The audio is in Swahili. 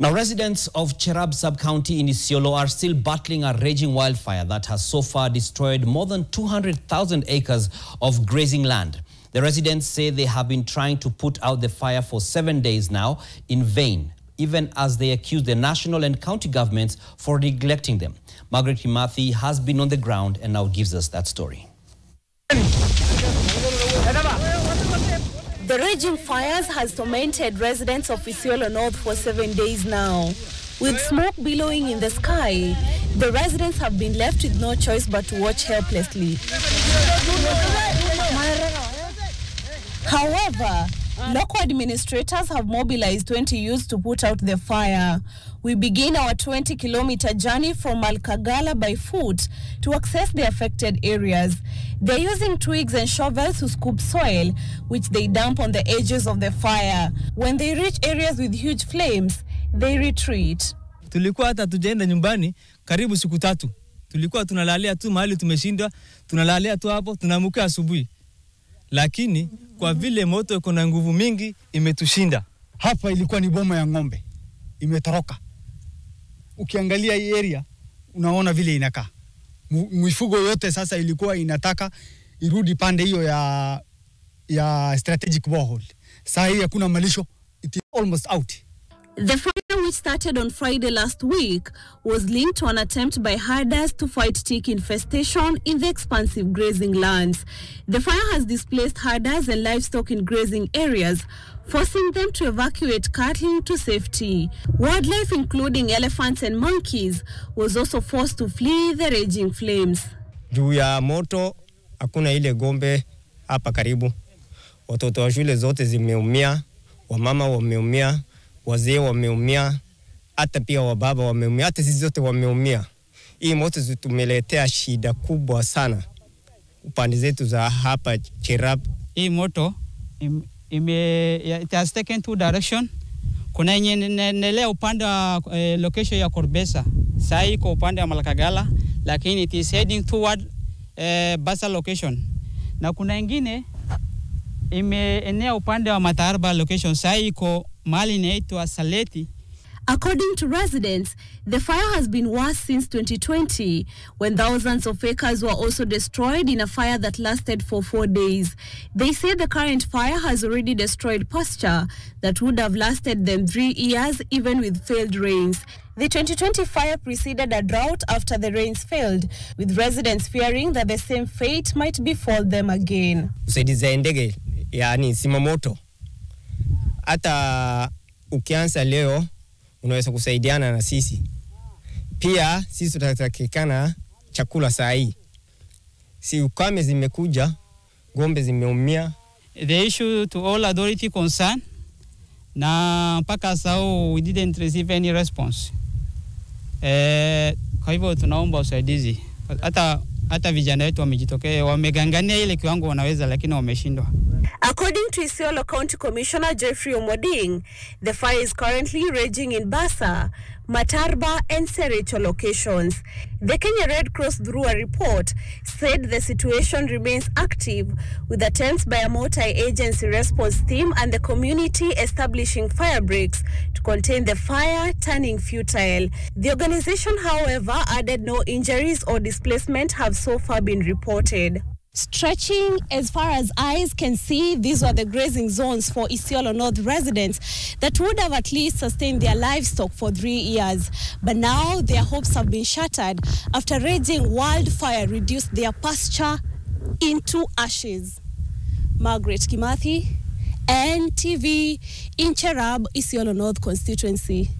Now, residents of Cherab sub-county in Isiolo are still battling a raging wildfire that has so far destroyed more than 200,000 acres of grazing land. The residents say they have been trying to put out the fire for 7 days now in vain, even as they accuse the national and county governments for neglecting them. Margaret Kimathi has been on the ground and now gives us that story. The raging fires has tormented residents of Isiolo North for 7 days now. With smoke billowing in the sky, the residents have been left with no choice but to watch helplessly. However, local administrators have mobilized 20 youths to put out the fire. We begin our 20-kilometer journey from Al-Kagala by foot to access the affected areas. They're using twigs and shovels to scoop soil, which they dump on the edges of the fire. When they reach areas with huge flames, they retreat. Tulikuwa hata tujaenda nyumbani karibu siku 3. Tulikuwa tunalalia tu mahali tumeshindwa, tunalalia tu hapo, tunaamka asubuhi. Lakini kwa vile moto iko na nguvu mingi imetushinda. Hapa ilikuwa ni boma ya ng'ombe. Imetoroka. Ukiangalia hii area unaona vile inakaa. Mifugo yote sasa ilikuwa inataka irudi pande hiyo ya strategic borehole. Sasa hii hakuna malisho, it is almost out. The fire, which started on Friday last week, was linked to an attempt by herders to fight tick infestation in the expansive grazing lands. The fire has displaced herders and livestock in grazing areas, forcing them to evacuate cattle to safety. Wildlife, including elephants and monkeys, was also forced to flee the raging flames. Juu ya moto, hakuna ile gombe hapa karibu. Watoto wa shule zote zimeumia, wamama wameumia, wazee wameumia, hata pia wababa wameumia, hata sisi zote wameumia. Hii moto tumeletea shida kubwa sana upande zetu za hapa Cherab. Hii moto it has taken two direction. Kuna yenye nelea upande wa location ya Korbesa, saa hii kwa upande wa Malakagala, lakini it is heading toward Basa location. Na kuna ingine imeenea upande wa Matarba location, saa hii kwa mahali inaitwa Saleti. According to residents, the fire has been worse since 2020, when thousands of acres were also destroyed in a fire that lasted for 4 days. They say the current fire has already destroyed pasture that would have lasted them 3 years even with failed rains. The 2020 fire preceded a drought after the rains failed, with residents fearing that the same fate might befall them again. Usaidizi ndege, yani simamoto. Hata ukianza leo unaweza kusaidiana na sisi. Pia sisi tutatakikana chakula saa hii. Si ukame zimekuja, ng'ombe zimeumia. The issue to all authority concerned, na mpaka sasa we didn't receive any response. Kwa hivyo tunaomba usaidizi. Hata vijana wetu wamejitokea, wamegangania ile kiwango wanaweza, lakini wameshindwa. According to Isiolo County Commissioner Jeffrey Omoding, the fire is currently raging in Basa, Matarba and Serecho locations. The Kenya Red Cross, through a report, said the situation remains active, with attempts by a multi-agency response team and the community establishing fire breaks to contain the fire turning futile. The organization, however, added no injuries or displacement have so far been reported. Stretching as far as eyes can see, these were the grazing zones for Isiolo North residents that would have at least sustained their livestock for 3 years. But now their hopes have been shattered after raging wildfire reduced their pasture into ashes. Margaret Kimathi, NTV, in Cherab, Isiolo North constituency.